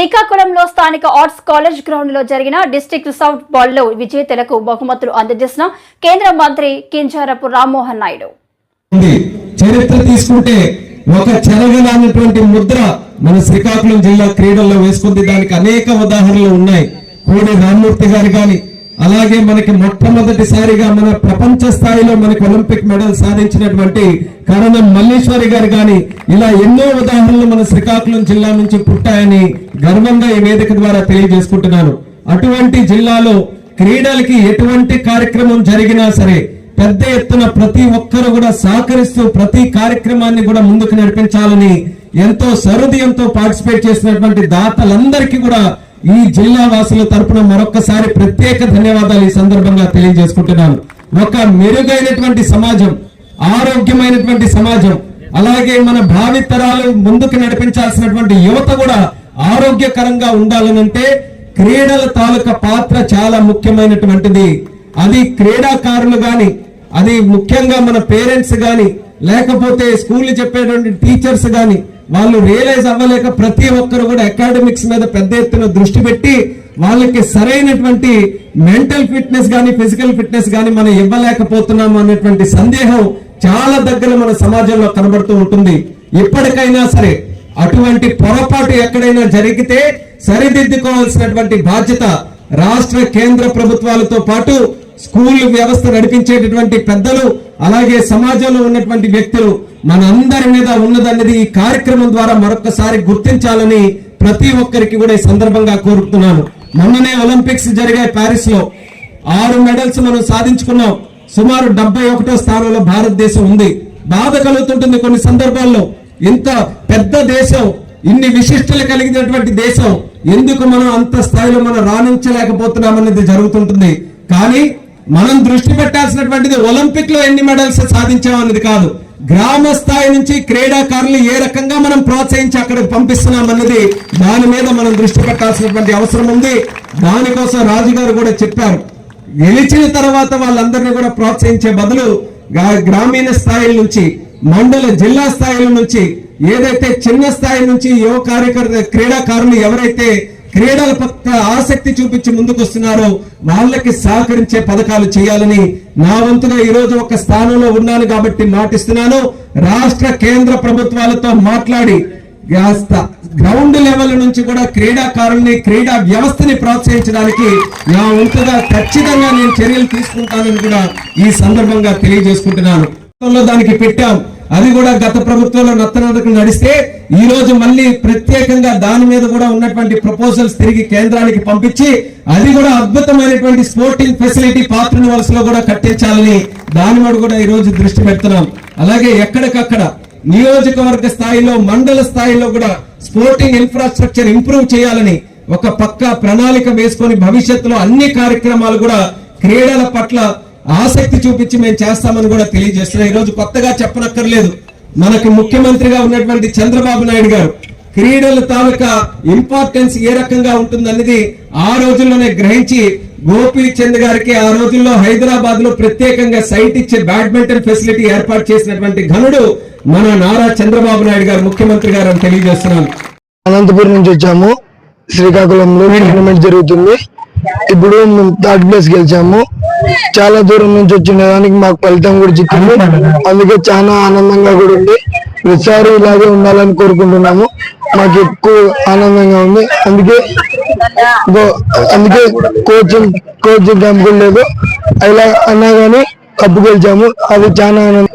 శ్రీకాకుళంలో స్థానిక arts college ground లో జరిగిన డిస్ట్రిక్ట్ సౌత్ బాల్ లో విజేతలకు బహుమతులు అందజేసిన కేంద్ర మంత్రి కింజరాపు రామ్మోహన్ నాయుడు. చరిత్ర తీసుకుంటే ఒక చెరగలానటువంటి ముద్ర మన శ్రీకాకుళం జిల్లా క్రీడల్లో వేసుకుంది. దానికి అనేక ఉదాహరణలు ఉన్నాయి. కోడి రామ్మూర్తి గారు గాని, అలాగే మనకి మొట్టమొదటిసారిగా మన ప్రపంచ స్థాయిలో మనకి ఒలింపిక్ మెడల్ సాధించినటువంటి కరణం మల్లేశ్వరి గారు గాని, ఇలా ఎన్నో ఉదాహరణలు మన శ్రీకాకుళం జిల్లా నుంచి పుట్టాయని గర్వంగా ఈ వేదిక ద్వారా తెలియజేసుకుంటున్నాను. అటువంటి జిల్లాలో క్రీడలకి ఎటువంటి కార్యక్రమం జరిగినా సరే పెద్ద ఎత్తున ప్రతి ఒక్కరు కూడా సహకరిస్తూ ప్రతి కార్యక్రమాన్ని కూడా ముందుకు నడిపించాలని ఎంతో సహృదయంతో పార్టిసిపేట్ చేసినటువంటి దాతలందరికీ కూడా ఈ జిల్లా వాసుల తరపున మరొక్కసారి ప్రత్యేక ధన్యవాదాలు ఈ సందర్భంగా తెలియజేసుకుంటున్నాను. ఒక మెరుగైనటువంటి సమాజం, ఆరోగ్యమైనటువంటి సమాజం, అలాగే మన భావి తరాలు ముందుకు నడిపించాల్సినటువంటి యువత కూడా ఆరోగ్యకరంగా ఉండాలనంటే క్రీడల తాలూకా పాత్ర చాలా ముఖ్యమైనటువంటిది. అది క్రీడాకారులు గాని, అది ముఖ్యంగా మన పేరెంట్స్ గాని, లేకపోతే స్కూల్ చెప్పేటువంటి టీచర్స్ గాని వాళ్ళు రియలైజ్ అవ్వలేక ప్రతి ఒక్కరు కూడా అకాడమిక్స్ మీద పెద్ద ఎత్తున దృష్టి పెట్టి వాళ్ళకి సరైనటువంటి మెంటల్ ఫిట్నెస్ గాని ఫిజికల్ ఫిట్నెస్ గాని మనం ఇవ్వలేకపోతున్నాము అనేటువంటి సందేహం చాలా దగ్గర మన సమాజంలో కనబడుతూ ఉంటుంది. ఇప్పటికైనా సరే అటువంటి పొరపాటు ఎక్కడైనా జరిగితే సరిదిద్దుకోవాల్సినటువంటి బాధ్యత రాష్ట్ర కేంద్ర ప్రభుత్వాలతో పాటు స్కూల్ వ్యవస్థ నడిపించేటటువంటి పెద్దలు, అలాగే సమాజంలో ఉన్నటువంటి వ్యక్తులు మన అందరి మీద ఉన్నదన్నది ఈ కార్యక్రమం ద్వారా మరొకసారి గుర్తించాలని ప్రతి ఒక్కరికి కూడా ఈ సందర్భంగా కోరుతున్నాను. మొన్ననే ఒలింపిక్స్ జరిగాయి ప్యారిస్ లో. 6 మెడల్స్ మనం సాధించుకున్నాం. సుమారు 71వ స్థానంలో భారతదేశం ఉంది. బాధ కలుగుతుంటుంది కొన్ని సందర్భాల్లో. ఇంత పెద్ద దేశం, ఇన్ని విశిష్టలు కలిగినటువంటి దేశం ఎందుకు మనం అంత స్థాయిలో మనం రాణించలేకపోతున్నాం అనేది జరుగుతుంటుంది. కానీ మనం దృష్టి పెట్టాల్సినటువంటిది ఒలింపిక్ లో ఎన్ని మెడల్స్ సాధించామన్నది కాదు, గ్రామ స్థాయి నుంచి క్రీడాకారులు ఏ రకంగా మనం ప్రోత్సహించి అక్కడికి పంపిస్తున్నాం అన్నది, దాని మీద మనం దృష్టి పెట్టాల్సినటువంటి అవసరం ఉంది. దానికోసం రాజుగారు కూడా చెప్పారు, గెలిచిన తర్వాత వాళ్ళందరినీ కూడా ప్రోత్సహించే బదులు గ్రామీణ స్థాయిల నుంచి, మండల జిల్లా స్థాయిల నుంచి, ఏదైతే చిన్న స్థాయి నుంచి యువ క్రీడాకారులు ఎవరైతే క్రీడల పట్ల ఆసక్తి చూపించి ముందుకు వస్తున్నారో వాళ్ళకి సహకరించే పథకాలు చేయాలని నా వంతుగా ఈ రోజు ఒక స్థానంలో ఉన్నాను కాబట్టి మాటిస్తున్నాను. రాష్ట్ర కేంద్ర ప్రభుత్వాలతో మాట్లాడి గ్రౌండ్ లెవెల్ నుంచి కూడా క్రీడాకారుల్ని, క్రీడా వ్యవస్థని ప్రోత్సహించడానికి నా వంతుగా ఖచ్చితంగా నేను చర్యలు తీసుకుంటానని కూడా ఈ సందర్భంగా తెలియజేసుకుంటున్నాను. దానికి పెట్టాం, అది కూడా గత ప్రభుత్వంలో నత్తనడకలు నడిస్తే ఈ రోజు మళ్ళీ ప్రత్యేకంగా దాని మీద కూడా ఉన్నటువంటి ప్రపోజల్స్ తిరిగి కేంద్రానికి పంపించి అది కూడా అద్భుతమైనటువంటి స్పోర్టింగ్ ఫెసిలిటీ పాత్రను వలసలో కూడా కట్టించాలని దాని మీద కూడా ఈ రోజు దృష్టి పెడుతున్నాం. అలాగే ఎక్కడికక్కడ నియోజకవర్గ స్థాయిలో, మండల స్థాయిలో కూడా స్పోర్టింగ్ ఇన్ఫ్రాస్ట్రక్చర్ ఇంప్రూవ్ చేయాలని ఒక పక్కా ప్రణాళిక వేసుకొని భవిష్యత్తులో అన్ని కార్యక్రమాలు కూడా క్రీడల పట్ల ఆసక్తి చూపించి మేము చేస్తామని కూడా తెలియజేస్తున్నాం. ఈ రోజు కొత్తగా చెప్పనక్కర్లేదు, మనకి ముఖ్యమంత్రిగా ఉన్నటువంటి చంద్రబాబు నాయుడు గారు క్రీడల తాలూకా ఇంపార్టెన్స్ ఏ రకంగా ఉంటుందన్నది ఆ రోజుల్లోనే గ్రహించి గోపీచంద్ గారికి ఆ రోజుల్లో హైదరాబాద్ లో ప్రత్యేకంగా సైట్ ఇచ్చే బ్యాడ్మింటన్ ఫెసిలిటీ ఏర్పాటు చేసినటువంటి ఘనుడు మన నారా చంద్రబాబు నాయుడు గారు, ముఖ్యమంత్రి గారు అని తెలియజేస్తున్నాను. అనంతపురం నుంచి వచ్చాము. శ్రీకాకుళంలో టోర్నమెంట్ జరుగుతుంది. ఇప్పుడు మేము 3rd ప్లేస్ గెలిచాము. చాలా దూరం నుంచి వచ్చిన దానికి మాకు ఫలితం కూడా చిక్కింది. అందుకే చాలా ఆనందంగా కూడా ఉంది. ప్రతిసారి ఇలాగే ఉండాలని కోరుకుంటున్నాము. మాకు ఎక్కువ ఆనందంగా ఉంది. అందుకే కోచింగ్ క్యాంప్ కూడా లేదు. ఇలా అన్నా కానీ కప్పు గెలిచాము. అది చాలా ఆనందం.